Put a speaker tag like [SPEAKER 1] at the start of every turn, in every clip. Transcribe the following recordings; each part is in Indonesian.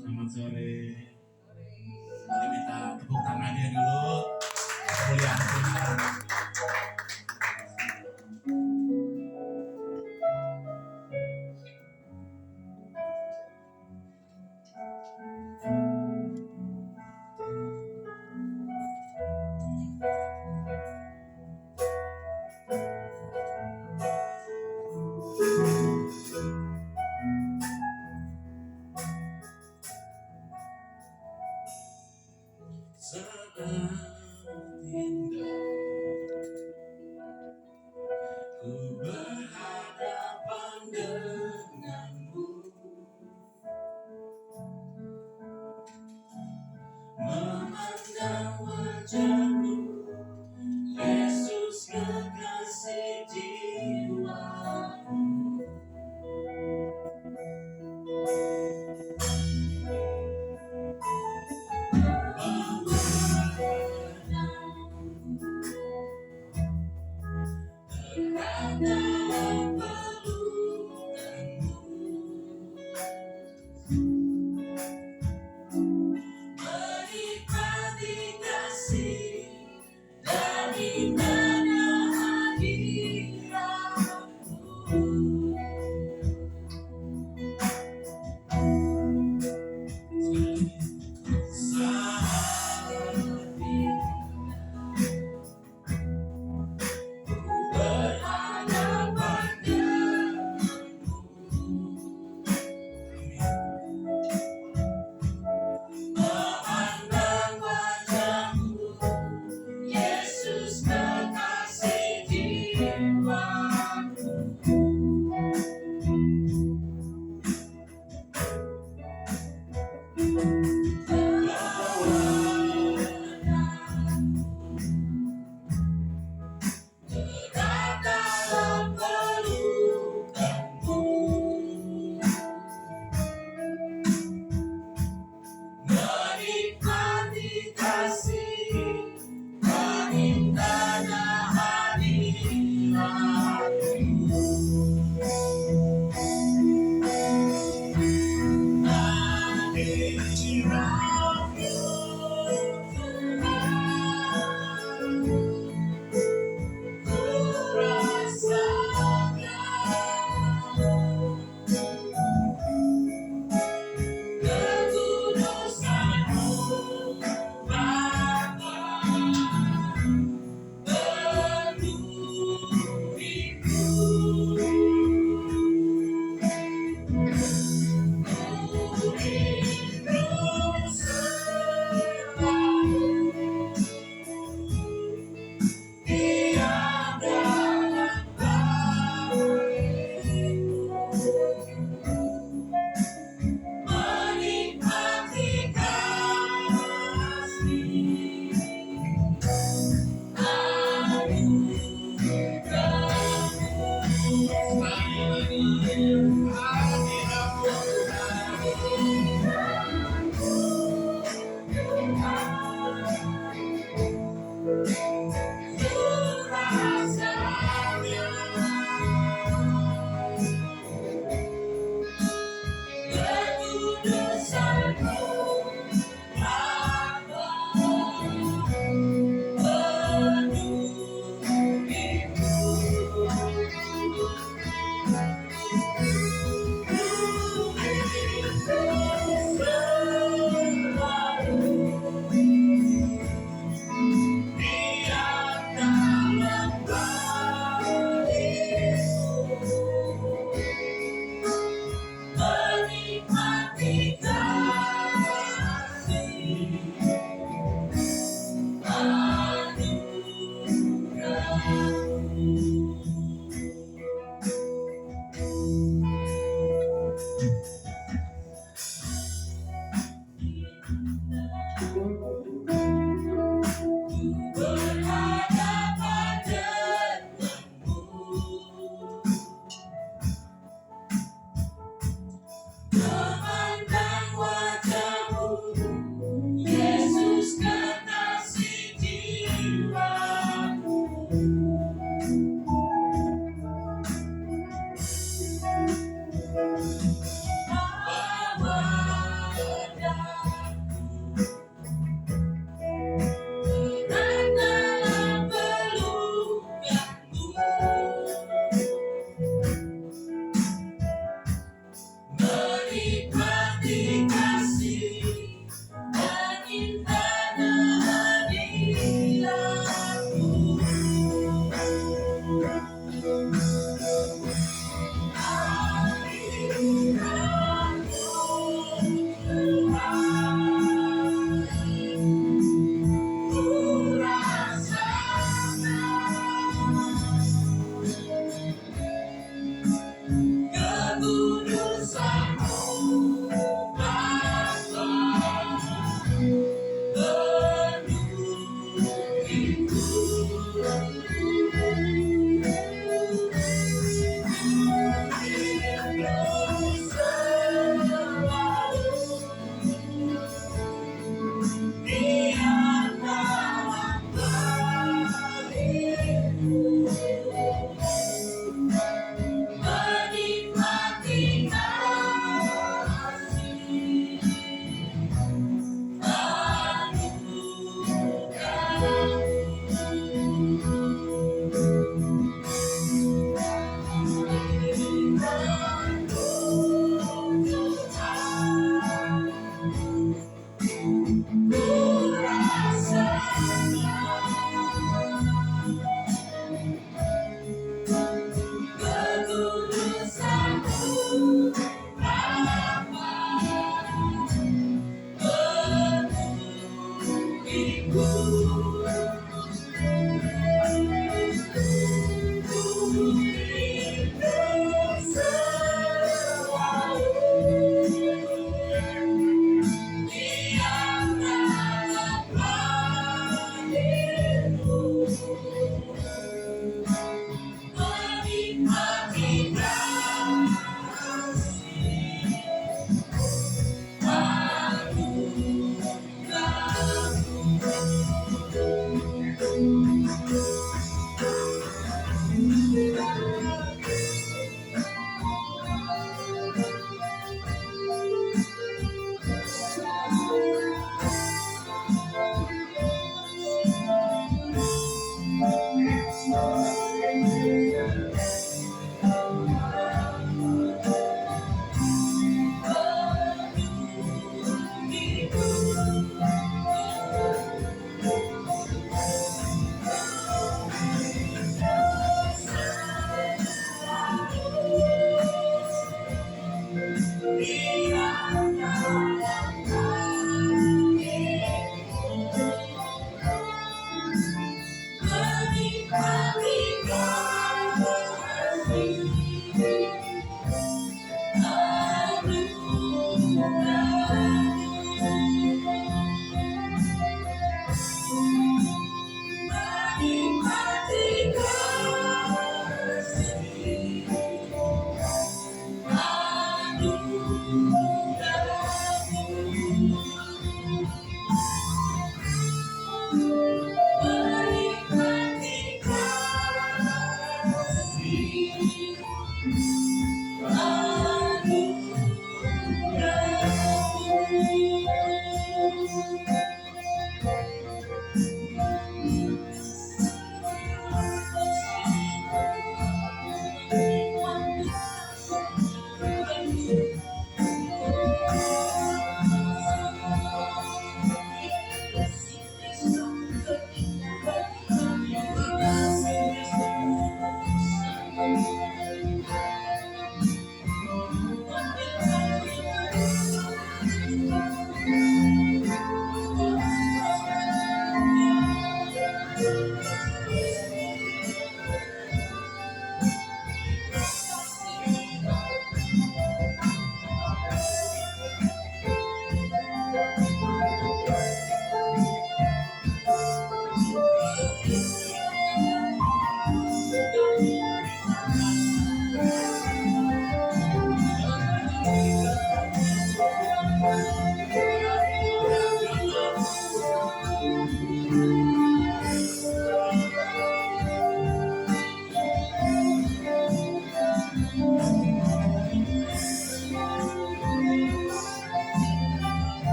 [SPEAKER 1] Selamat sore. Mari minta tepuk tangannya dulu. Kemuliaan Tuhan. Sangat indah ku berhadapan denganmu, memandang wajahmu, Yesus kekasih jiwaku. Dalam pelukanmu, menikmati kasih dan indahnya hadiratmu. Menikmati kasih dan indahnya hadiratmu. Hadirat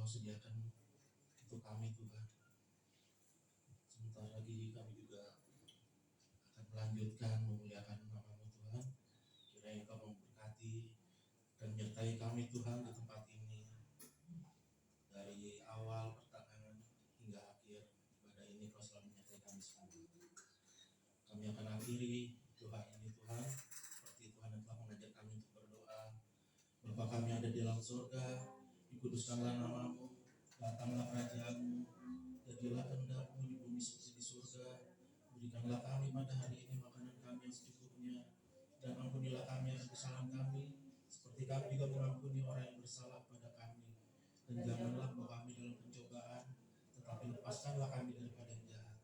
[SPEAKER 1] Engkau sediakan untuk kami Tuhan. Sebentar lagi kami juga akan melanjutkan memuliakan nama-Mu Tuhan. Kiranya Engkau memberkati dan menyertai kami Tuhan di tempat ini. Dari awal pertengahan hingga akhir ibadah ini Kau selalu menyertai kami semua. Kami akan akhiri doa ini Tuhan, seperti Tuhan yang telah mengajak kami untuk berdoa. Bapa kami ada di dalam surga, dikuduskanlah nama-Mu, datanglah kerajaan-Mu, jadilah kehendak-Mu di bumi seperti di surga. Berikanlah kami pada hari ini makanan kami yang secukupnya, dan ampunilah kami akan kesalahan kami, seperti kami juga mengampuni orang yang bersalah pada kami. Dan janganlah bawa kami dalam pencobaan, tetapi lepaskanlah kami daripada yang jahat.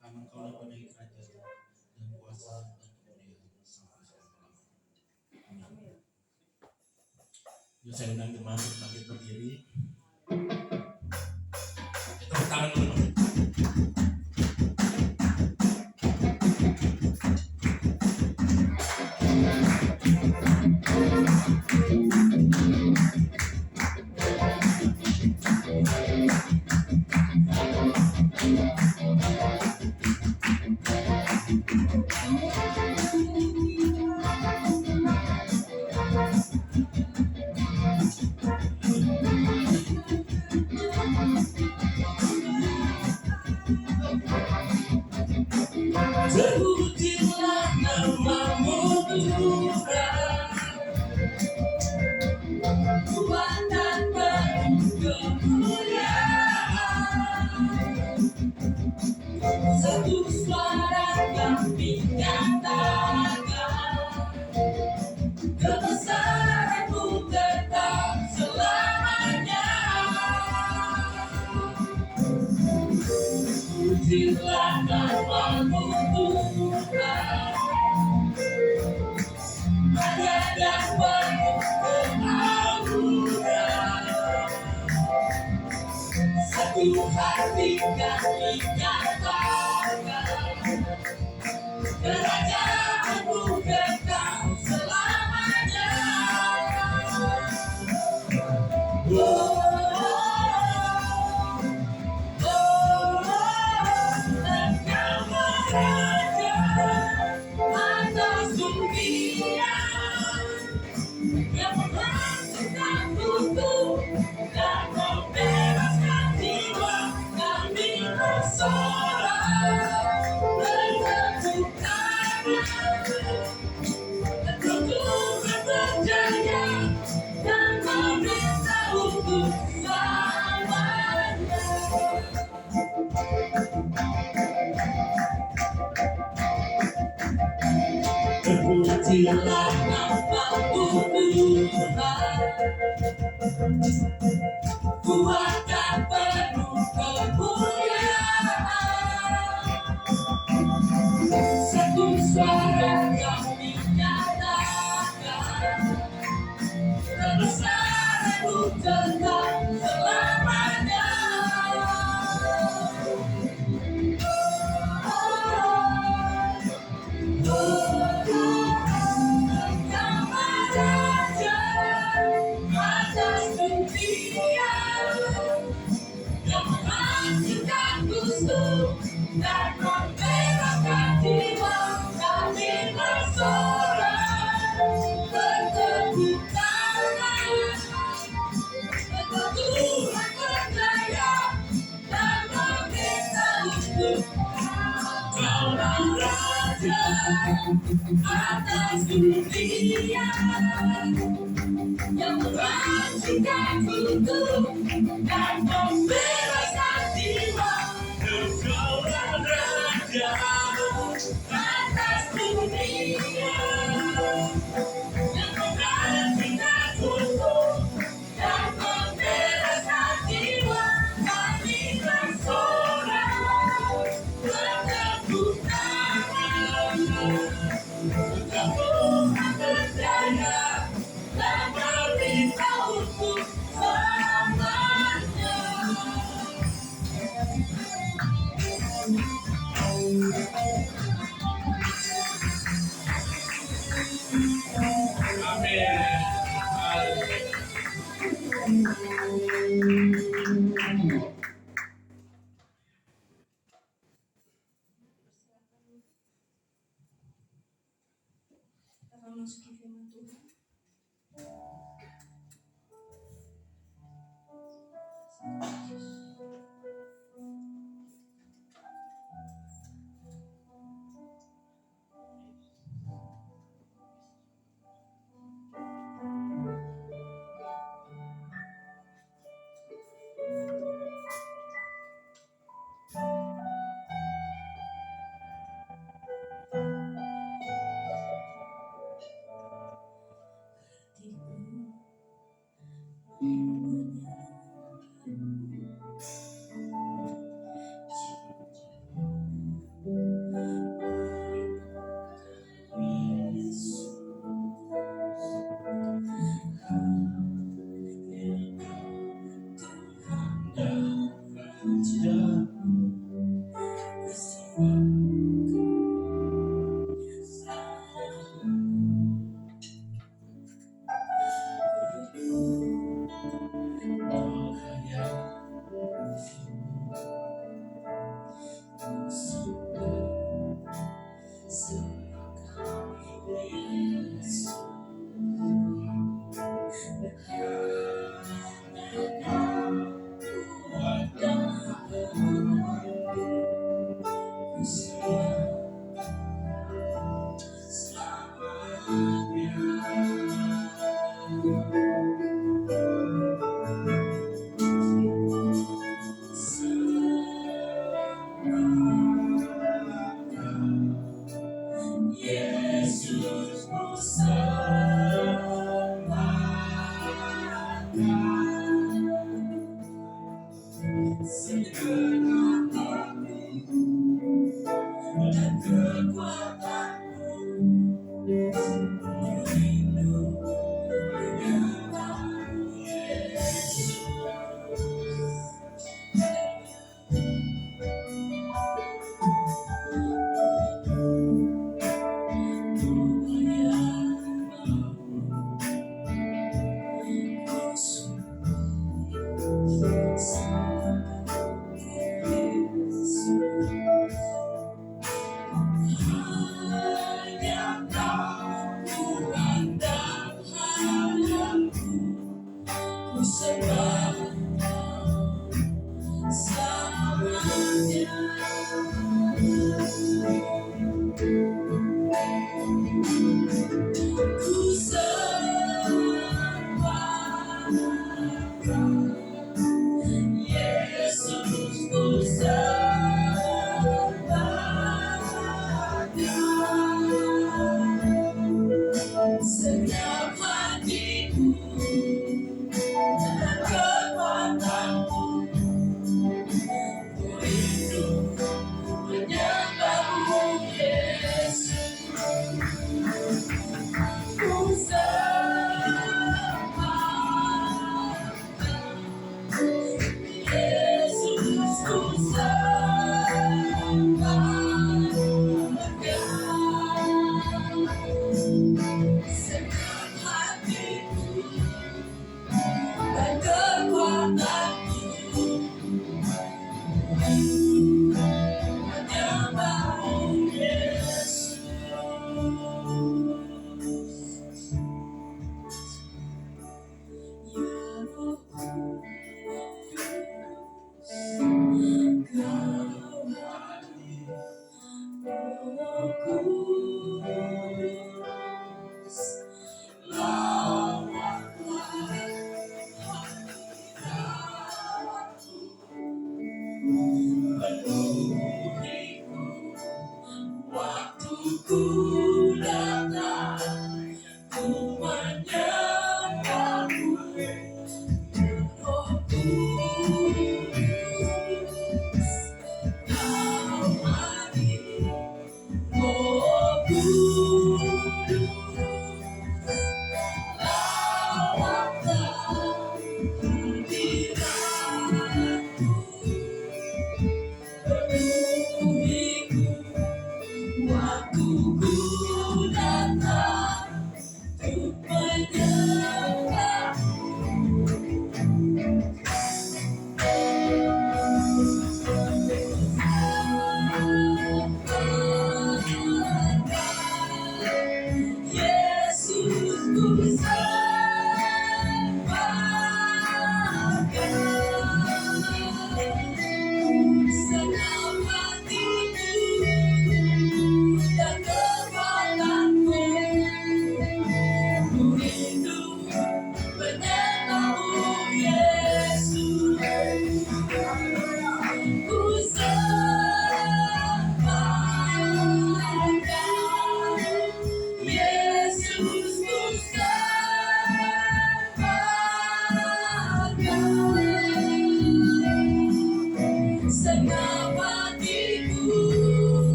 [SPEAKER 1] Karena Engkau lah pada kerajaan dan kuasa dan kemuliaan sampai selama-lamanya. Amin. Yuk saya undang jemaat untuk bangkit berdiri. Tepuk tangan dulu. Terpujilah nama-Mu Tuhan, kuat dan penuh kemuliaan. Satu suara kami nyatakan, kebesaran-Mu tetap selamanya. Pujilah nama-Mu Tuhan, hanya dan penuh keagungan. Satu hati kami nyatakan, kerajaan-Mu kekal selamanya. Engkau Raja atas dunia, yang menghancurkan kutuk dan membebaskan jiwa. Kami bersorak bertepuk tangan, Tuhan berjaya dan memerintah untuk selamanya. Terpujilah nama-Mu Tuhan, kuat dan penuh kemuliaan. Satu suara kami nyatakan, kebesaran-Mu tetap selamanya. Atas dunia, yang menghancurkan kutuk dan membebaskan jiwa. Kami bersorak bertepuk tangan, Tuhan berjaya dan memerintah untuk Engkaulah Raja atas dunia, yang menghancurkan kutuk dan membebaskan jiwa. Engkaulah Raja atas dunia, yang menghancurkan kutuk dan membebaskan jiwa. Kami bersorak bertepuk tangan, Tuhan berjaya dan memerintah untuk selamanya. Amin.
[SPEAKER 2] memasuki firman Tuhan.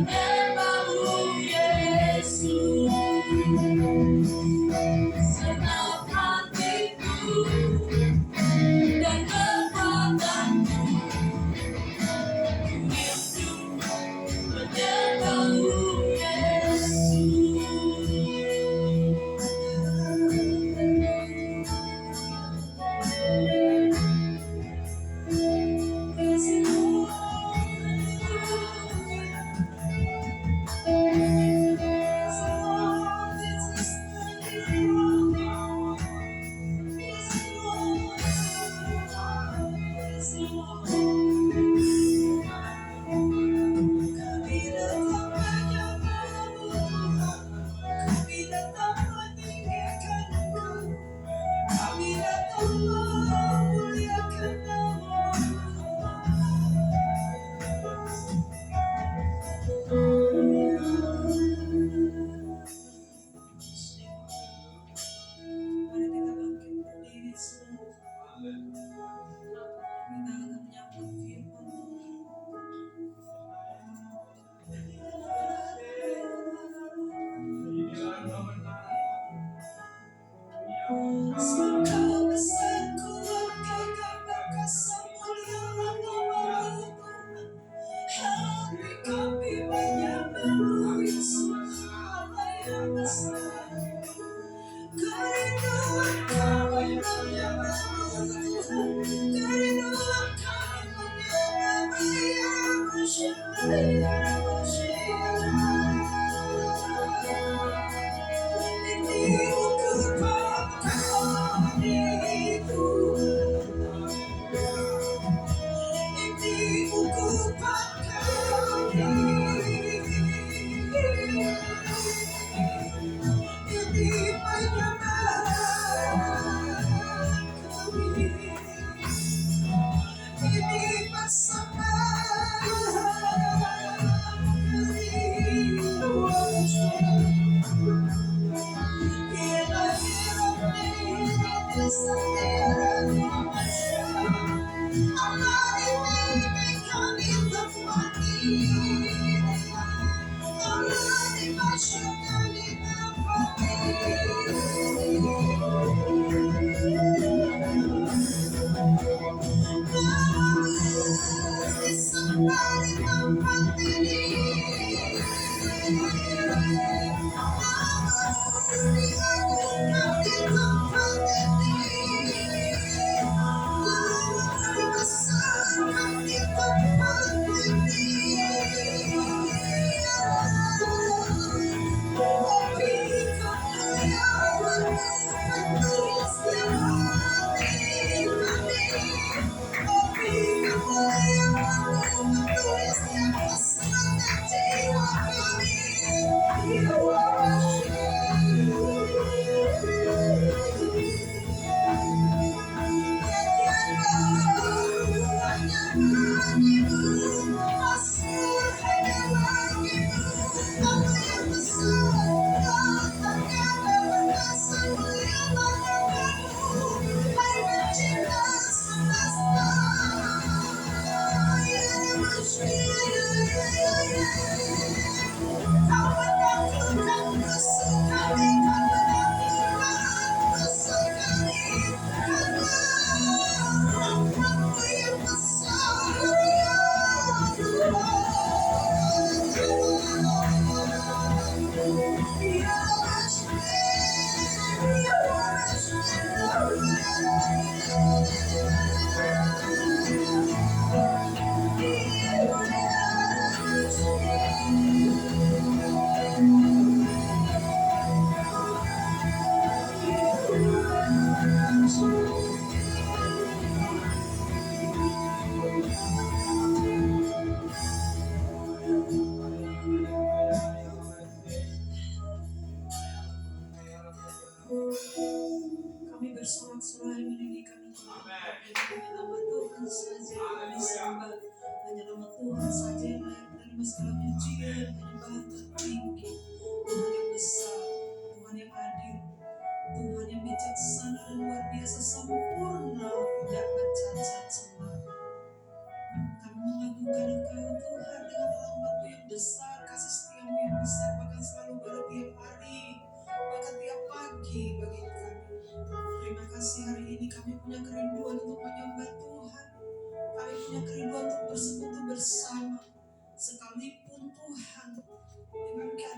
[SPEAKER 1] menyembahmu Yesus, senang hatiku dan kekuatanku, rindu menyembahmu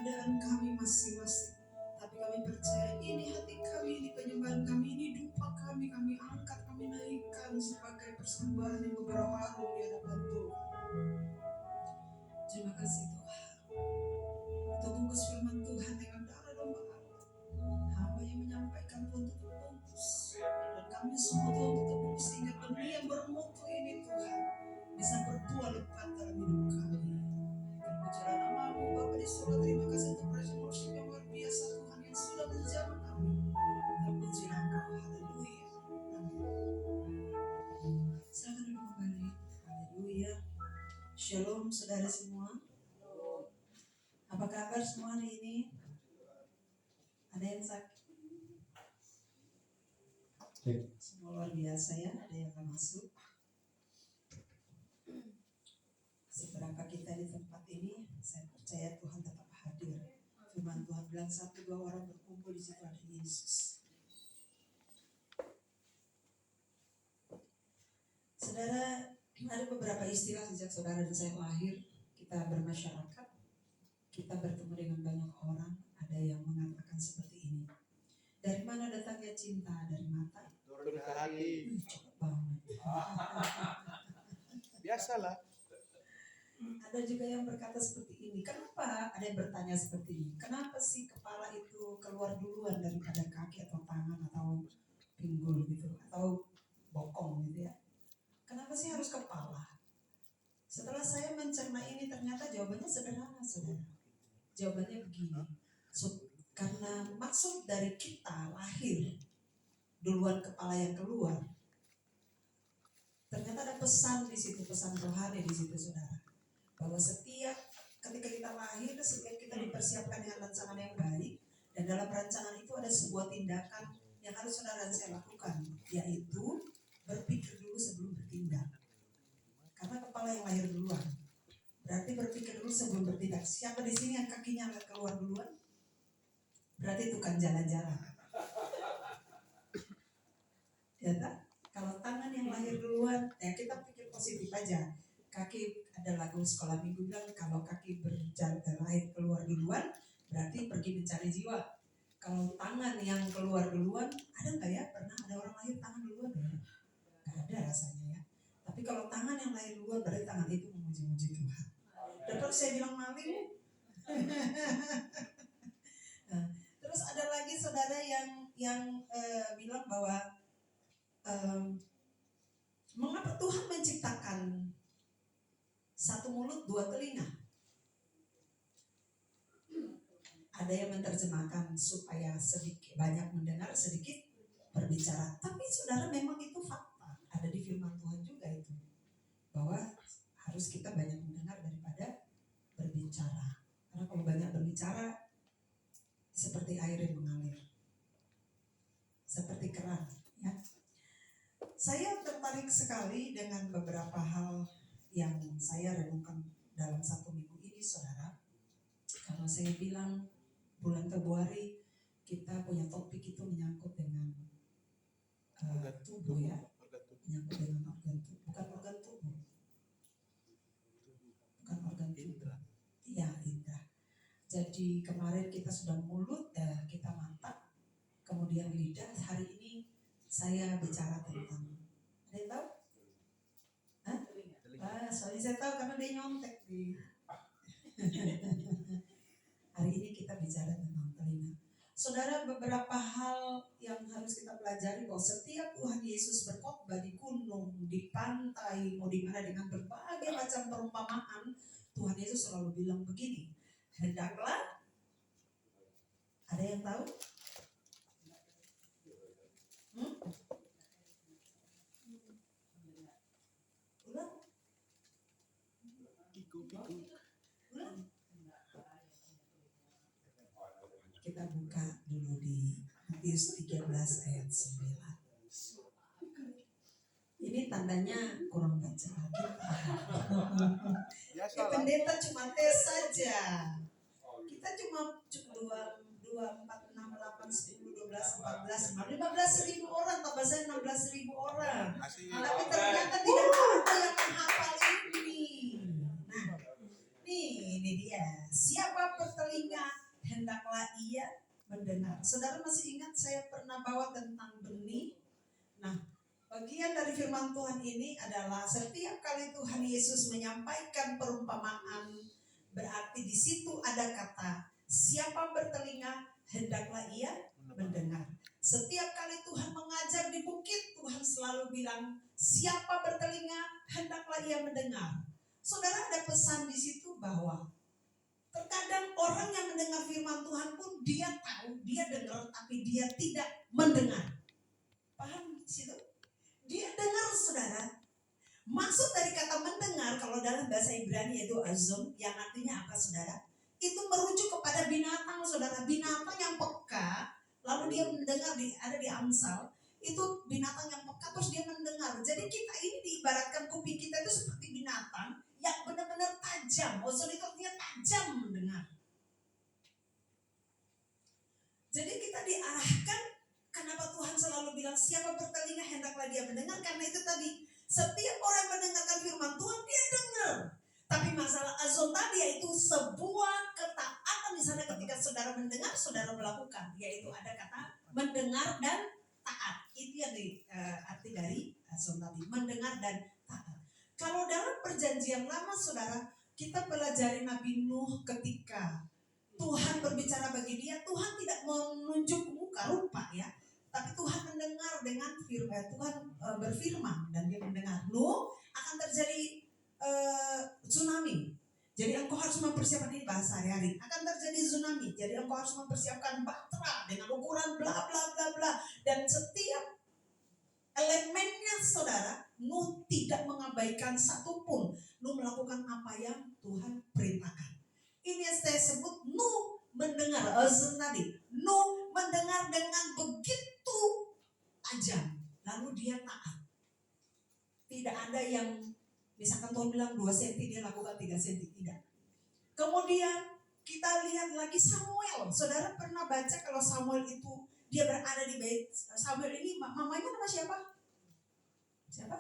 [SPEAKER 2] keadaan kami masing-masing. Tapi kami percaya ini hati kami, ini penyembahan kami, ini dupa kami angkat, kami naikkan sebagai persembahan yang membawa harum di hadapan Tuhan. Terima kasih Tuhan. Untuk bungkus firman Tuhan dengan darah domba hamba yang menyampaikan Tuhan tutup bungkus. Dan kami semua Tuhan tutup bungkus sehingga benih yang bermutu ini Tuhan bisa berbuah lebat dalam hidup kami. Terpujilah nama-Mu Bapa di surga. Terima kasih untuk praise worship yang luar biasa Tuhan yang sudah menjamah kami. Terpujilah Engkau. Haleluya. Amin. Silakan duduk kembali. Haleluya. Shalom saudara semua. Apa kabar semua hari ini? Ada yang sakit? Semua luar biasa ya. Ada yang gak masuk. Seberapa kita di tempat ini, saya percaya Tuhan tetap hadir. Firman Tuhan bilang 1-2 orang berkumpul di situ ada Yesus. Saudara, ada beberapa istilah sejak saudara dan saya lahir. Kita bermasyarakat, kita bertemu dengan banyak orang. Ada yang mengatakan seperti ini. Dari mana datangnya cinta? Dari mata?
[SPEAKER 3] Turun ke hati.
[SPEAKER 2] Cepet banget.
[SPEAKER 3] Biasalah.
[SPEAKER 2] Ada juga yang berkata seperti ini. Kenapa? Ada yang bertanya seperti ini. Kenapa sih kepala itu keluar duluan daripada kaki atau tangan atau pinggul gitu atau bokong gitu ya? Kenapa sih harus kepala? Setelah saya mencerna ini ternyata jawabannya sederhana, saudara. Jawabannya begini. Karena maksud dari kita lahir duluan kepala yang keluar. Ternyata ada pesan di situ, pesan rohani di situ, saudara. Bahwa setiap ketika kita lahir, setiap kita dipersiapkan dengan rancangan yang baik, dan dalam rancangan itu ada sebuah tindakan yang harus saudara dan saya lakukan, yaitu berpikir dulu sebelum bertindak. Karena kepala yang lahir duluan, berarti berpikir dulu sebelum bertindak. Siapa di sini yang kakinya keluar duluan? Berarti tukang jalan-jalan. Ya tak? Kalau tangan yang lahir duluan, ya kita pikir positif aja. Kaki, ada lagu sekolah minggu bilang kalau kaki berjalan lahir keluar duluan berarti pergi mencari jiwa. Kalau tangan yang keluar duluan, ada nggak ya? Pernah ada orang lahir tangan duluan ya? Nggak ada rasanya ya. Tapi kalau tangan yang lahir duluan berarti tangan itu memuji-muji Tuhan. Dapat saya bilang maling. Nah, terus ada lagi saudara yang bilang bahwa mengapa Tuhan menciptakan satu mulut dua telinga? Ada yang menerjemahkan supaya sedikit banyak mendengar, sedikit berbicara. Tapi saudara memang itu fakta. Ada di firman Tuhan juga itu. Bahwa harus kita banyak mendengar daripada berbicara. Karena kalau banyak berbicara seperti air yang mengalir. Seperti keran. Ya. Saya tertarik sekali dengan beberapa hal yang saya renungkan dalam 1 minggu ini, saudara. Kalau saya bilang bulan Februari kita punya topik itu menyangkut dengan tubuh ya, menyangkut dengan organ tubuh, bukan organ tubuh, bukan organ tubuh, iya indra. Jadi kemarin kita sudah mulut, kita mata, kemudian lidah. Hari ini saya bicara tentang, ada yang tahu? Soalnya saya tahu karena dia nyontek di. Hari ini kita bicara tentang telinga. Saudara, beberapa hal yang harus kita pelajari bahwa setiap Tuhan Yesus berkhotbah di gunung, di pantai, mau di mana dengan berbagai macam perumpamaan, Tuhan Yesus selalu bilang begini, hendaklah, ada yang tahu? Ulang. Kita buka dulu di Matius 13 ayat 9. Ini tandanya kurang baca lagi. Pendeta cuma tes saja. Kita cuma 2, 4, 6, 8, 10, 12, 14, 15.000 orang, tambah saya 16.000 orang. Tapi ternyata tidak ada yang menghafal ini. Nah, ini dia. Siapa bertelinga mendengar. Saudara masih ingat saya pernah bawa tentang benih? Nah, bagian dari firman Tuhan ini adalah setiap kali Tuhan Yesus menyampaikan perumpamaan, berarti di situ ada kata, siapa bertelinga hendaklah ia mendengar. Setiap kali Tuhan mengajar di bukit, Tuhan selalu bilang, siapa bertelinga hendaklah ia mendengar. Saudara, ada pesan di situ bahwa terkadang orang yang mendengar firman Tuhan pun dia tahu, dia dengar, tapi dia tidak mendengar. Paham di situ? Dia dengar, saudara. Maksud dari kata mendengar, kalau dalam bahasa Ibrani yaitu azon, yang artinya apa, saudara? Itu merujuk kepada binatang, saudara. Binatang yang peka, lalu dia mendengar, ada di Amsal. Itu binatang yang peka, terus dia mendengar. Jadi kita ini diibaratkan kuping kita itu seperti binatang yang benar-benar tajam. Ozon itu artinya tajam mendengar. Jadi kita diarahkan, kenapa Tuhan selalu bilang siapa bertelinga hendaklah dia mendengar, karena itu tadi setiap orang mendengarkan firman Tuhan dia dengar. Tapi masalah azon tadi yaitu sebuah ketaatan di sana ketika saudara mendengar, saudara melakukan, yaitu ada kata mendengar dan taat. Itu yang arti dari azon tadi, mendengar dan taat. Kalau dalam perjanjian lama, saudara, kita pelajari Nabi Nuh ketika Tuhan berbicara bagi dia, Tuhan tidak menunjuk muka rupa ya, tapi Tuhan mendengar dengan firman. Tuhan berfirman dan dia mendengar. Nuh, akan terjadi tsunami. Jadi engkau harus mempersiapkan, ini bahasa hari-hari. Akan terjadi tsunami. Jadi engkau harus mempersiapkan batra dengan ukuran bla bla bla bla, dan setiap elemennya, saudara. Nuh tidak mengabaikan satupun. Nuh melakukan apa yang Tuhan perintahkan. Ini yang saya sebut Nuh mendengar. Tadi Nuh mendengar dengan begitu tajam, lalu dia taat. Tidak ada yang misalkan Tuhan bilang 2 cm dia lakukan 3 cm, tidak. Kemudian kita lihat lagi Samuel. Saudara pernah baca kalau Samuel itu dia berada di bait. Samuel ini mamanya nama siapa? Siapa?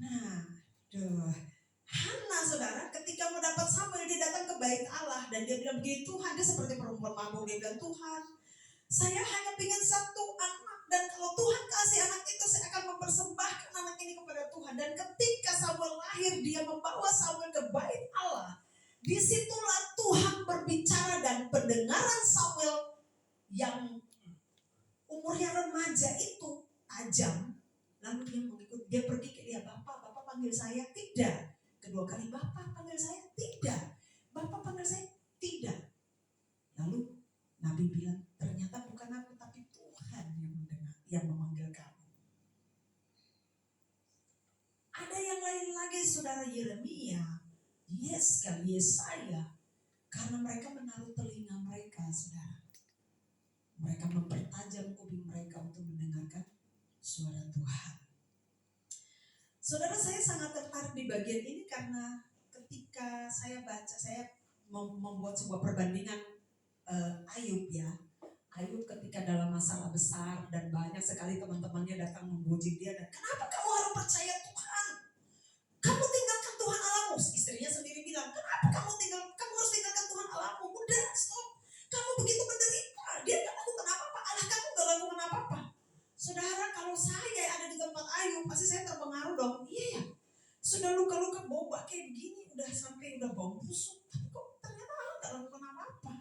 [SPEAKER 2] Nah, Hana, saudara, ketika mendapat Samuel, dia datang ke bait Allah dan dia bilang begini, Tuhan, dia seperti perempuan mabuk. Dia bilang, Tuhan, saya hanya ingin 1 anak, dan kalau Tuhan kasih anak itu, saya akan mempersembahkan anak ini kepada Tuhan. Dan ketika Samuel lahir, dia membawa Samuel ke bait Allah. Disitulah Tuhan berbicara dan pendengaran Samuel yang umurnya remaja itu tajam. Lalu dia mengikut, dia pergi ke dia, Bapak panggil saya? Tidak. Kedua kali, Bapak panggil saya? Tidak. Bapak panggil saya? Tidak. Lalu Nabi bilang, ternyata bukan aku, tapi Tuhan yang mendengar, yang memanggil kamu. Ada yang lain lagi, saudara, Yeremia, Yesaya, karena mereka menaruh telinga mereka, saudara. Mereka mempertajam kuping mereka untuk mendengarkan suara Tuhan. Saudara, saya sangat tertarik di bagian ini karena ketika saya baca, saya membuat sebuah perbandingan Ayub ya. Ayub ketika dalam masalah besar dan banyak sekali teman-temannya datang memuji dia, dan kenapa kamu harus percaya Tuhan? Kamu tinggalkan Tuhan Allahmu. Istrinya sendiri bilang, kenapa kamu harus tinggalkan Tuhan Allahmu? Udah, stop. Kamu begitu menderita. Dia gak lakukan apa-apa. Allah kamu gak lakukan apa-apa. Saudara, kalau saya ada di tempat Ayub, pasti saya terpengaruh dong. Iya ya, sudah luka-luka boba kayak begini, udah sampai udah bau busuk, tapi kok ternyata Allah gak lakukan apa-apa.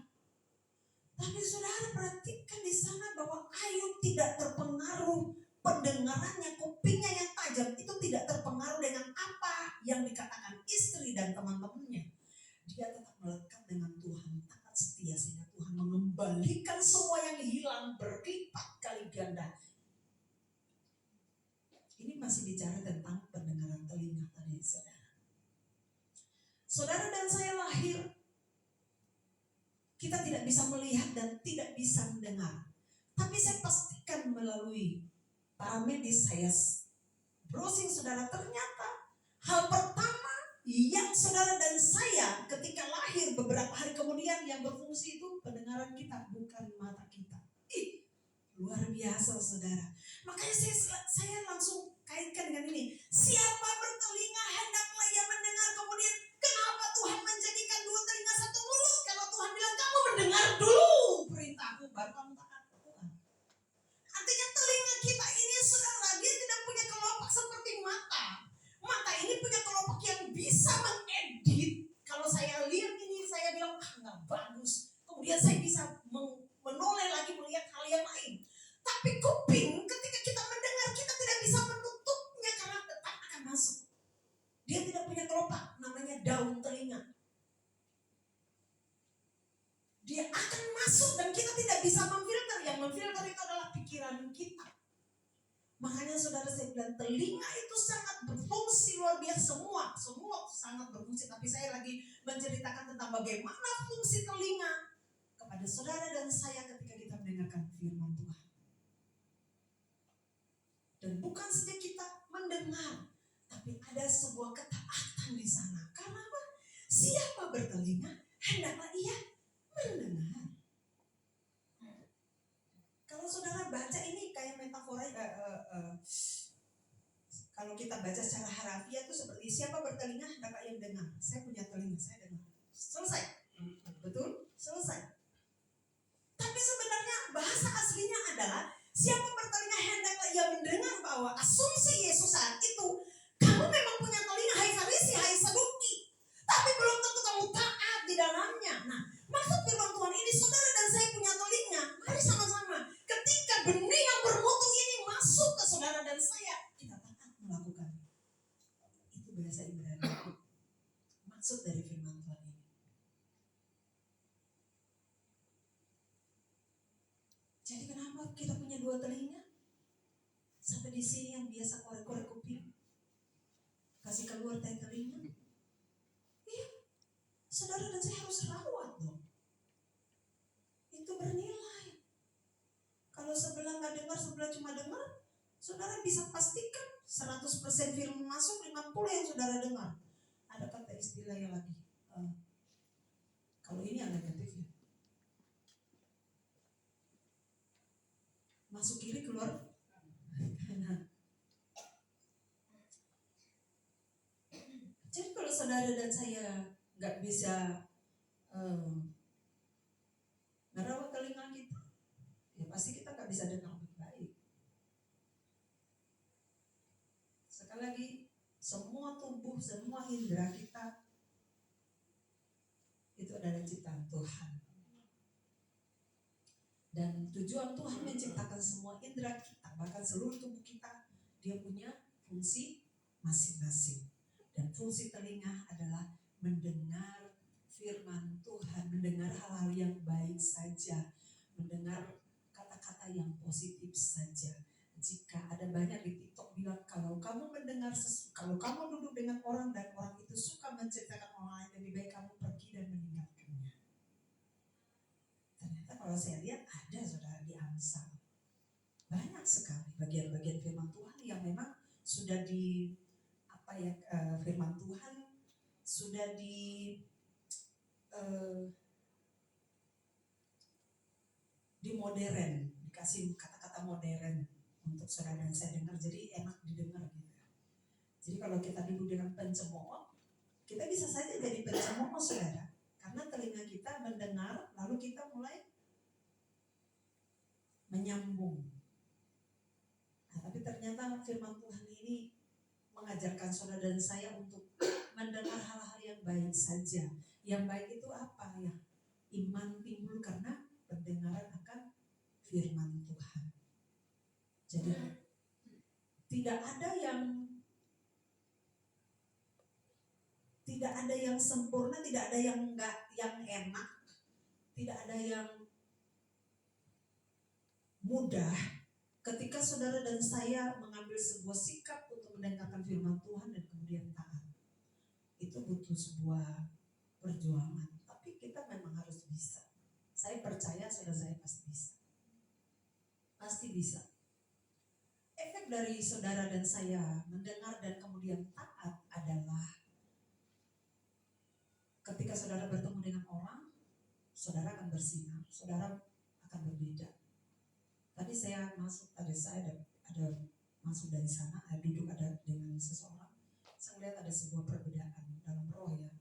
[SPEAKER 2] Tapi saudara perhatikan di sana bahwa Ayub tidak terpengaruh, pendengarannya, kupingnya yang tajam itu tidak terpengaruh dengan apa yang dikatakan istri dan teman-temannya. Dia tetap melekat dengan Tuhan, taat setia, sehingga Tuhan mengembalikan semua yang hilang berlipat kali ganda. Ini masih bicara tentang pendengaran telinga tadi, saudara. Saudara dan saya lahir, kita tidak bisa melihat dan tidak bisa mendengar. Tapi saya pastikan melalui para medis saya browsing, saudara, ternyata hal pertama yang saudara dan saya ketika lahir beberapa hari kemudian yang berfungsi itu pendengaran kita, bukan mata kita. Luar biasa, saudara. Makanya saya langsung kaitkan dengan ini. Siapa bertelinga hendaklah ia mendengar. Kemudian kenapa Tuhan menjadikan 2 telinga 1 mulut? Kalau Tuhan bilang kamu mendengar dulu, nggak bagus. Kemudian saya bisa menoleh lagi melihat hal yang lain. Tapi kuping ketika kita mendengar, kita tidak bisa menutupnya karena tetap akan masuk. Dia tidak punya kelopak, namanya daun telinga. Dia akan masuk dan kita tidak bisa memfilter. Yang memfilter itu adalah pikiran kita. Makanya saudara, saya bilang telinga itu sangat berfungsi luar biasa. Semua sangat berfungsi. Tapi saya lagi menceritakan tentang bagaimana fungsi telinga kepada saudara dan saya ketika kita mendengarkan firman Tuhan. Dan bukan saja kita mendengar, tapi ada sebuah ketaatan di sana. Karena apa? Siapa bertelinga, hendaklah ia mendengar. Kalau saudara baca ini kayak metafora, kalau kita baca secara harafiah itu seperti siapa bertelinga, hendaklah ia mendengar. Saya punya telinga, saya dengar. Selesai. Betul? Selesai. Tapi sebenarnya bahasa aslinya adalah siapa bertelinga hendaklah ia mendengar, bahwa asumsi Yesus saat itu, kamu memang punya telinga, hai Farisi, hai Saduki, tapi belum tentu kamu taat di dalamnya. Nah, maksud firman Tuhan ini, saudara dan saya punya telinga, mari sama-sama. Ketika benih yang bermutu ini masuk ke saudara dan saya, kita taat melakukannya. Itu bahasa Ibrani. Maksud dari firman Tuhan ini. Jadi kenapa kita punya dua telinga? Sampai di sini yang biasa korek-korek kuping, kasih keluar tai telinga. Iya, saudara dan saya harus rawat dong. Itu bernilai. Kalau sebelah nggak dengar, sebelah cuma dengar, saudara bisa pastikan 100% firman masuk, 50 yang saudara dengar. Ada kata istilahnya lagi. Kalau ini yang negatif ya. Masuk kiri, keluar kanan. Jadi kalau saudara dan saya nggak bisa merawat telinga kita, ya pasti kita nggak bisa dengar dengan baik. Sekali lagi, semua tubuh, semua indera kita itu adalah ciptaan Tuhan. Dan tujuan Tuhan menciptakan semua indera kita, bahkan seluruh tubuh kita, dia punya fungsi masing-masing. Dan fungsi telinga adalah mendengar firman Tuhan, mendengar hal-hal yang baik saja, mendengar kata-kata yang positif saja. Jika ada banyak di TikTok bilang, kalau kamu mendengar kalau kamu duduk dengan orang dan orang itu suka menceritakan orang lain, lebih baik kamu pergi dan meninggalkannya. Ternyata kalau saya lihat ada saudara di Amsal, banyak sekali bagian-bagian firman Tuhan yang memang sudah di firman Tuhan sudah di modern, dikasih kata-kata modern untuk saudara dan saya dengar, jadi enak didengar gitu. Jadi kalau kita duduk dengan pencemooh, kita bisa saja jadi pencemooh saudara, karena telinga kita mendengar, lalu kita mulai menyambung. Nah, tapi ternyata firman Tuhan ini mengajarkan saudara dan saya untuk mendengar hal-hal yang baik saja. Yang baik itu apa ya? Iman timbul karena pendengaran akan firman Tuhan. Jadi tidak ada yang sempurna, tidak ada yang enak, tidak ada yang mudah. Ketika saudara dan saya mengambil sebuah sikap untuk mendengarkan firman Tuhan dan kemudian taat, itu butuh sebuah perjuangan. Tapi kita memang harus bisa. Saya percaya saudara saya pasti bisa. Pasti bisa. Efek dari saudara dan saya mendengar dan kemudian taat adalah ketika saudara bertemu dengan orang, saudara akan bersinar, saudara akan berbeda. Tadi saya masuk, ada masuk dari sana, duduk ada dengan seseorang, saya lihat ada sebuah perbedaan dalam roh ya.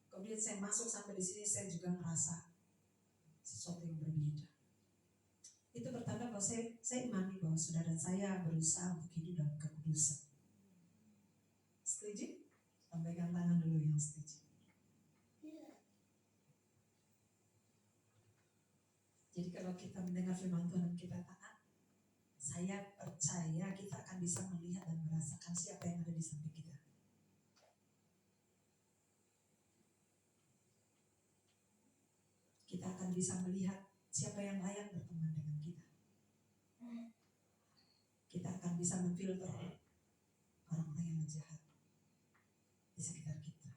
[SPEAKER 2] Kemudian saya masuk sampai di sini, saya juga merasa sesuatu yang berbeda. Itu bertanda bahwa saya imani bahwa saudara dan saya berusaha untuk hidup dalam kekudusan. Setuju? Sampaikan tangan dulu yang setuju. Jadi kalau kita mendengar firman Tuhan dan kita taat, saya percaya kita akan bisa melihat dan merasakan siapa yang ada di samping kita. Kita akan bisa melihat siapa yang layak berteman dengan kita. Kita akan bisa memfilter orang-orang yang jahat di sekitar kita.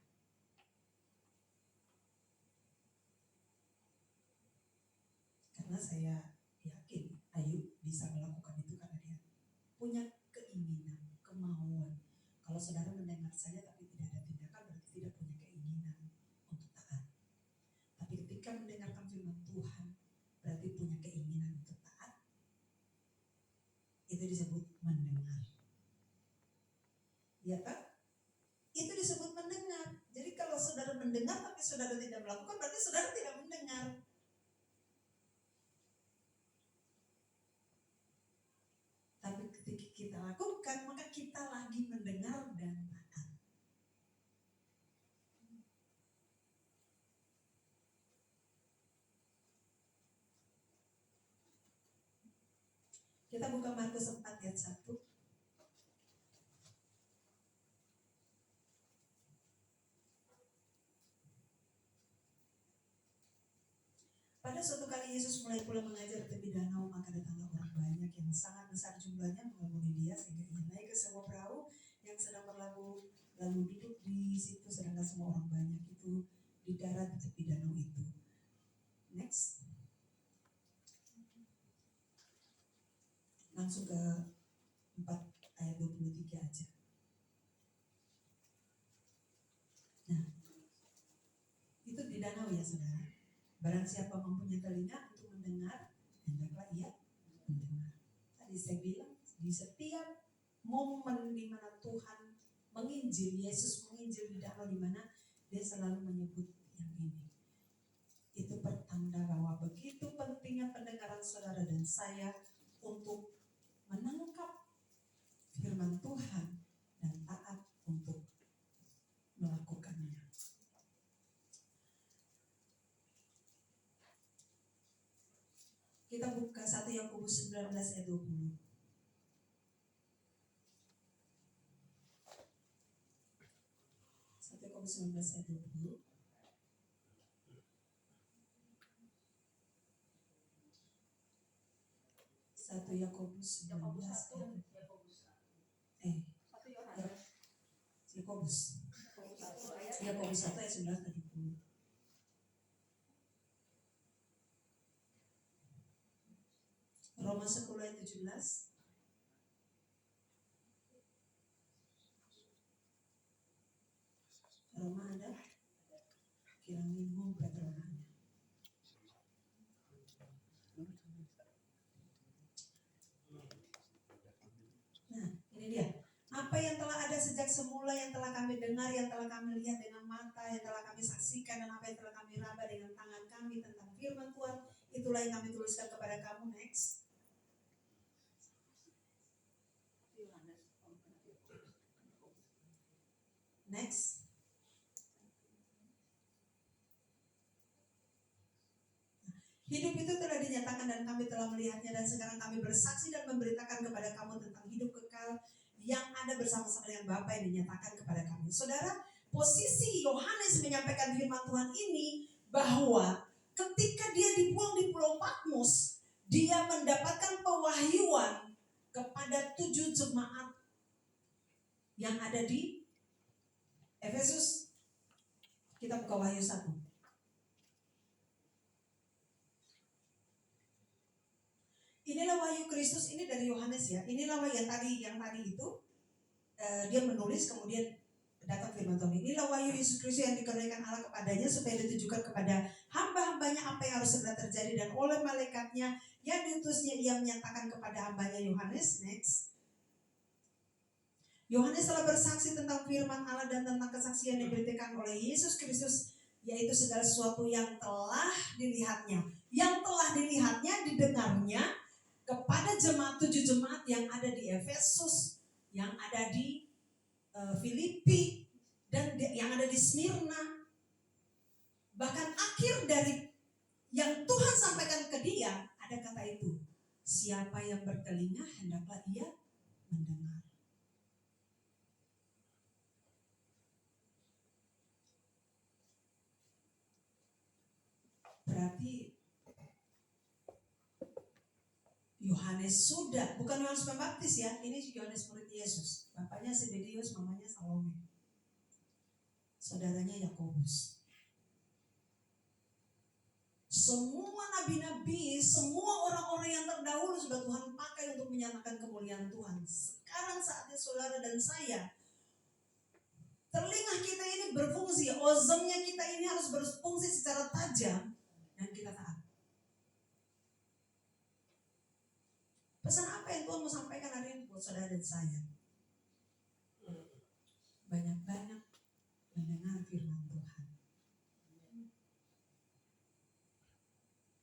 [SPEAKER 2] Karena saya yakin Ayub bisa melakukan itu karena dia punya keinginan, kemauan. Kalau saudara mendengar saya tapi tidak ada tindakan, berarti tidak punya keinginan untuk taat. Tapi ketika mendengarkan firman Tuhan, berarti punya keinginan untuk taat. Itu disebut mendengar. Ya kan? Itu disebut mendengar. Jadi kalau saudara mendengar tapi saudara tidak melakukan, berarti saudara tidak mendengar. Tapi ketika kita lakukan, maka kita lagi mendengar dan taat. Kita buka Markus 4 ayat 1. Pada suatu kali Yesus mulai pula mengajar di tepi danau, maka datanglah orang banyak yang sangat besar jumlahnya mengelumuni dia sehingga ia naik ke sebuah perahu yang sedang berlabuh, lalu duduk di situ sedangkan semua orang banyak itu di darat di tepi danau itu. Next. Langsung ke 4 ayat 23 aja. Nah, itu di danau ya saudara. Barang siapa mempunyai telinga untuk mendengar, hendaklah ia mendengar. Tadi saya bilang, di setiap momen di mana Tuhan menginjil, Yesus menginjil di danau di mana dia selalu menyebut yang ini. Itu pertanda bahwa begitu pentingnya pendengaran saudara dan saya untuk menangkap firman Tuhan dan taat untuk melakukannya. Kita buka 1 Yakobus 19 ayat 20. 1 Yakobus 19 ayat 20. Satu Yakobus 19 Yakobus 1 ayat 19 dan 20. Roma 10 ayat 17. Roma ada? Kiranya ngumpet Romanya. Nah, ini dia. Apa yang telah ada sejak semula, yang telah kami dengar, yang telah kami lihat dengan mata, yang telah kami saksikan, dan apa yang telah kami raba dengan tangan kami tentang firman Tuhan, itulah yang kami tuliskan kepada kamu. Next. Next. Hidup itu telah dinyatakan dan kami telah melihatnya, dan sekarang kami bersaksi dan memberitakan kepada kamu tentang hidup kekal yang ada bersama-sama dengan Bapa yang dinyatakan kepada kami. Saudara, posisi Yohanes menyampaikan firman Tuhan ini bahwa ketika dia dibuang di Pulau Patmos, dia mendapatkan pewahyuan kepada 7 jemaat yang ada di Efesus. Kita buka Wahyu 1. Inilah wahyu Kristus, ini dari Yohanes ya. Inilah wahyu yang tadi itu dia menulis, kemudian datang firman Tuhan. Inilah wahyu Yesus Kristus yang dikaruniakan Allah kepadanya supaya ditujukan kepada hamba-hambanya apa yang harus segera terjadi, dan oleh malaikatnya yang diutusnya ia menyatakan kepada hambanya Yohanes. Next. Yohanes telah bersaksi tentang firman Allah dan tentang kesaksian yang diberitakan oleh Yesus Kristus, yaitu segala sesuatu yang telah dilihatnya, didengarnya kepada 7 jemaat yang ada di Efesus, yang ada di Filipi, dan yang ada di Smyrna. Bahkan akhir dari Yang Tuhan sampaikan ke dia, ada kata itu. Siapa yang bertelinga, hendaklah ia mendengar. Berarti Yohanes sudah, bukan Yohanes Pembaptis ya, ini Yohanes murid Yesus. Bapaknya Zebedius, mamanya Salome. Saudaranya Yakobus. Semua nabi-nabi, semua orang-orang yang terdahulu sudah Tuhan pakai untuk menyatakan kemuliaan Tuhan. Sekarang saatnya saudara dan saya, telinga kita ini berfungsi, ozonnya kita ini harus berfungsi secara tajam dan kita taat. Pesan apa yang Tuhan mau sampaikan hari ini buat saudara dan saya? Banyak-banyak mendengar firman Tuhan.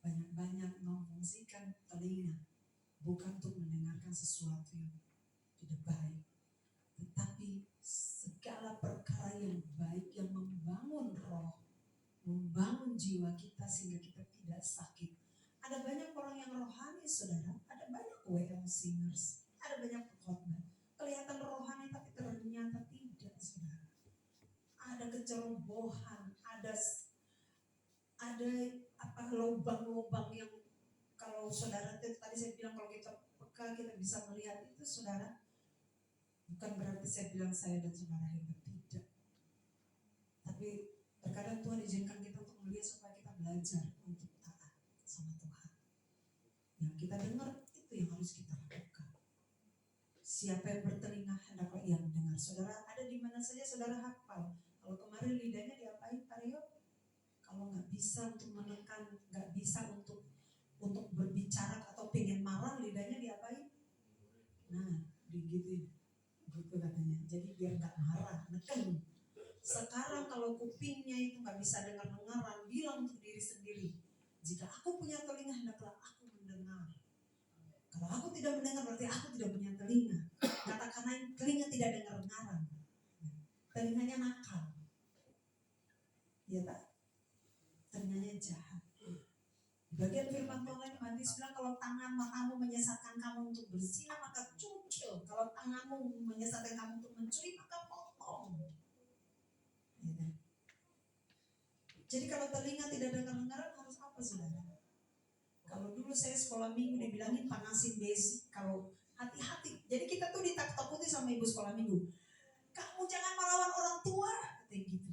[SPEAKER 2] Banyak-banyak memfungsikan telinga, bukan untuk mendengarkan sesuatu yang tidak baik, tetapi segala perkara yang baik yang membangun roh, membangun jiwa kita sehingga kita tidak sakit. Ada banyak orang yang rohani, saudara. Ada banyak WL singers, ada banyak pengkhotbah. Kelihatan rohani tapi ternyata tidak, saudara. Ada kecerobohan, ada lubang-lubang yang kalau saudara tadi saya bilang kalau kita peka kita bisa melihat itu, saudara. Bukan berarti saya bilang saya dan saudara hebat, tidak. Tapi terkadang Tuhan izinkan kita untuk melihat supaya kita belajar untuk taat sama Tuhan. Yang kita dengar itu yang harus kita lakukan. Siapa yang bertelinga hendaklah ia mendengar. Saudara ada di mana saja saudara hafal. Kalau kemarin lidahnya diapain Pak Rio? Kalau nggak bisa untuk menekan, nggak bisa untuk berbicara atau pengen marah, lidahnya diapain? Nah, digituin, gitu katanya. Jadi biar nggak marah, neken. Sekarang kalau kupingnya itu nggak bisa dengar-dengaran, bilang untuk diri sendiri, jika aku punya telinga hendaklah aku mendengar. Kalau aku tidak mendengar berarti aku tidak punya telinga. Katakanlah telinga tidak dengar-dengaran, telinganya nakal, ya tak? Telinganya jahat. Bagian firman Tuhan lain Matius bilang kalau tangan matamu menyesatkan kamu untuk berzina maka cungkil. Kalau tanganmu menyesatkan kamu untuk mencuri maka potong. Ya. Jadi kalau telinga tidak dengar-dengaran harus apa saudara? Kalau dulu saya sekolah minggu dibilangin panasin besi. Kalau hati-hati. Jadi kita tuh ditakut-takuti sama ibu sekolah minggu. Kamu jangan melawan orang tua, kayak gitu.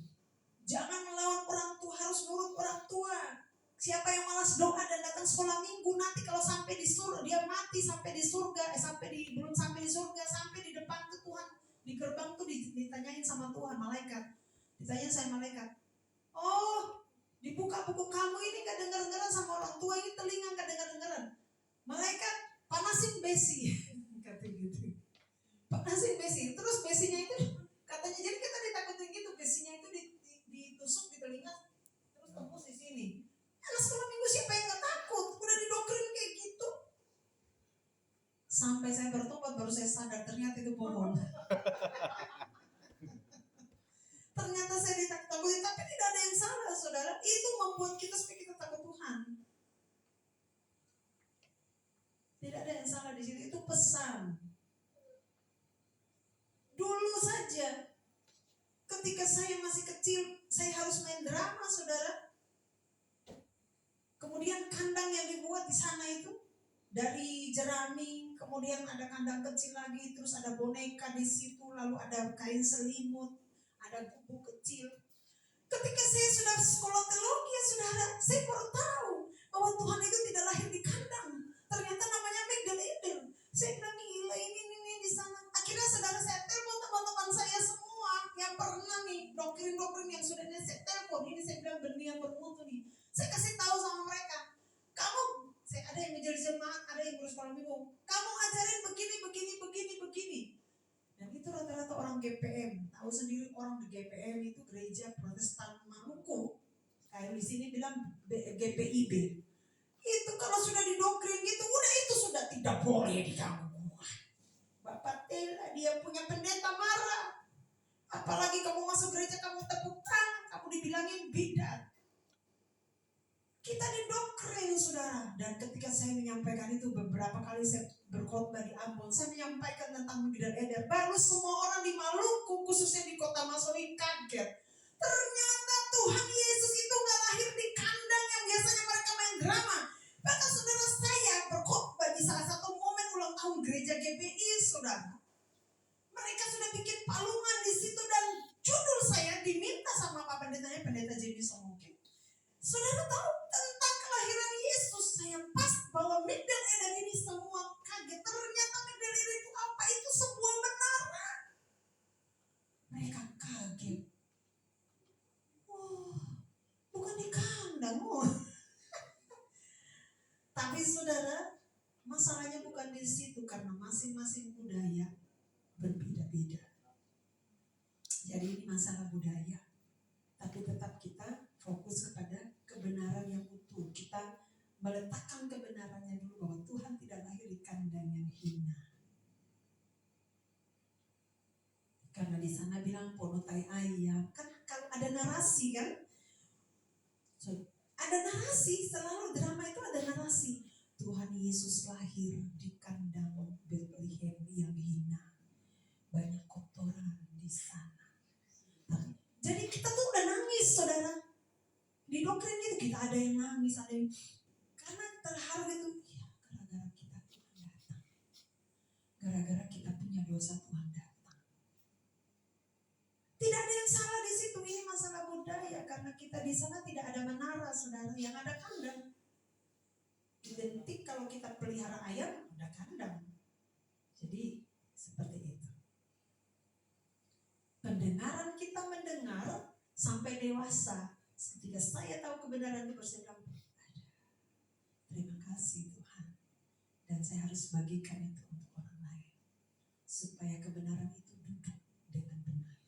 [SPEAKER 2] Jangan melawan orang tua, harus nurut orang tua. Siapa yang malas doa dan datang sekolah minggu nanti kalau sampai di surga dia mati sampai di surga, belum sampai di surga, sampai di depan tuh Tuhan di gerbang tuh ditanyain sama Tuhan malaikat, ditanyain sama malaikat, oh dibuka buku kamu ini gak dengar-dengaran sama orang tua, ini telinga gak dengar-dengaran. Malaikat panasin besi, kata gitu, panasin besi, terus besinya itu katanya jadi kita ditakutin gitu, besinya itu ditusuk di telinga, terus tembus di sini. Anak sekolah minggu siapa yang gak takut? Udah didoktrin kayak gitu. Sampai saya bertobat baru saya sadar ternyata itu bohong. Ternyata saya ditakut-takutin, tapi tidak ada yang salah saudara. Itu membuat kita supaya kita takut Tuhan. Tidak ada yang salah di situ, itu pesan. Dulu saja ketika saya masih kecil, saya harus main drama saudara. Kemudian kandang yang dibuat di sana itu dari jerami, kemudian ada kandang kecil lagi, terus ada boneka di situ, lalu ada kain selimut, ada gubuk kecil. Ketika saya sudah sekolah teologi ya saudara, saya baru tahu bahwa Tuhan itu tidak lahir di kandang. Ternyata namanya Megdal Eder. Saya bilang gila ini di sana. Akhirnya saudara saya telepon teman-teman saya semua yang pernah nih doktrin-doktrin yang sudah saya telepon. Ini saya bilang benih yang bermutu nih. Saya kasih tahu sama mereka, saya ada yang menjadi jemaat, ada yang ngurus sekolah minggu. Kamu ajarin begini. Dan itu rata-rata orang GPM. Tahu sendiri orang di GPM itu gereja Protestan Maluku. Kayak di sini bilang GPIB. Itu kalau sudah didoktrin gitu, udah itu sudah tidak boleh diganggu. Bapak Tela dia punya pendeta marah. Apalagi kamu masuk gereja kamu tepuk tangan, kamu dibilangin bidat. Kita didoktrin saudara. Dan ketika saya menyampaikan itu, beberapa kali saya berkhotbah di Ambon, saya menyampaikan tentang migdal eder. Baru semua orang di Maluku, khususnya di kota Masawi, kaget. Ternyata Tuhan Yesus itu gak lahir di kandang yang biasanya mereka main drama. Bahkan saudara, saya berkhotbah di salah satu momen ulang tahun gereja GBI saudara. Mereka sudah bikin palungan di situ dan judul saya diminta sama Pak Pendetanya, Pendeta Jimmy Somoke. Saudara tahu tentang kelahiran Yesus. Saya pas bahwa migdal eder ini semua kaget. Ternyata migdal eder itu apa? Itu sebuah menara. Mereka kaget. Wah, bukan di kandang. Tapi saudara, masalahnya bukan di situ karena masing-masing budaya berbeda-beda. Jadi ini masalah budaya. Tapi tetap kita fokus kepada kebenaran yang utuh. Kita meletakkan kebenarannya dulu bahwa Tuhan tidak lahir di kandang yang hina. Karena di sana bilang ponotai ayam. Kan kalau ada narasi kan. Ada narasi, selalu drama itu ada narasi. Tuhan Yesus lahir di kandang Bethlehem yang hina. Banyak kotoran di sana. Jadi kita tuh udah nangis saudara. Di doktrin itu kita ada yang nangis, ada yang karena terharu itu. Ya gara-gara kita Tuhan datang. Gara-gara kita punya dosa Tuhan datang. Tidak ada yang salah di situ. Ini masalah budaya karena kita di sana tidak ada menara saudara, yang ada kandang. Identik kalau kita pelihara ayam ada kandang. Jadi seperti itu. Pendengaran kita mendengar sampai dewasa. Ketika saya tahu kebenaran itu, saya bilang, terima kasih Tuhan. Dan saya harus bagikan itu untuk orang lain. Supaya kebenaran itu duduk dengan benar.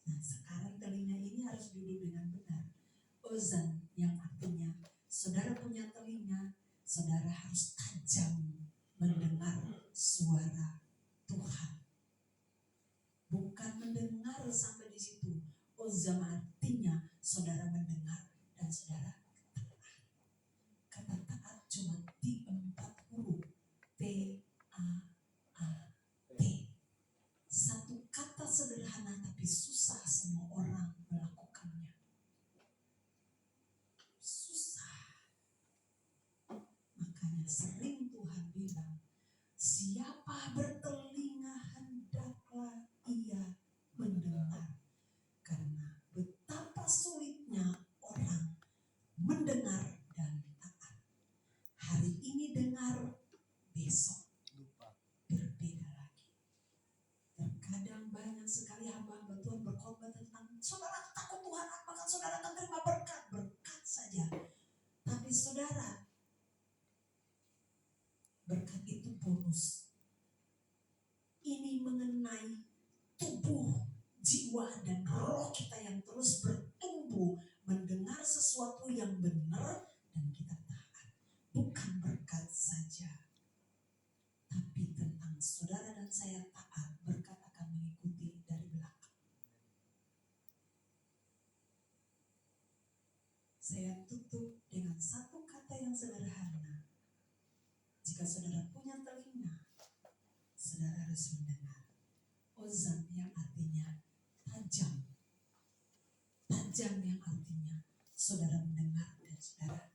[SPEAKER 2] Nah sekarang telinga ini harus duduk dengan benar. Ozan yang artinya saudara punya telinga, saudara harus tajam mendengar suara Tuhan. Bukan mendengar sampai di situ. Ozam artinya saudara mendengar dan saudara taat. Kata taat cuma di 4 huruf. T-A-A-T. Satu kata sederhana tapi susah semua orang melakukannya. Susah. Makanya sering Tuhan bilang, siapa bertelinga hendaklah ia mendengar. Karena betapa sulitnya orang mendengar dan taat. Hari ini dengar, besok berbeda lagi. Terkadang banyak sekali hamba-hamba Tuhan berkhotbah tentang saudara takut Tuhan, apakah saudara akan terima berkat? Berkat saja. Tapi saudara, berkat itu bonus. Ini mengenai tubuh, jiwa dan roh kita yang terus bertumbuh mendengar sesuatu yang benar dan kita taat. Bukan berkat saja, tapi tentang saudara dan saya taat, berkat akan mengikuti dari belakang. Saya tutup dengan satu kata yang sederhana. Jika saudara punya telinga, saudara harus mendengar. Ozan yang artinya tajam. Tajam yang artinya saudara mendengar dan saudara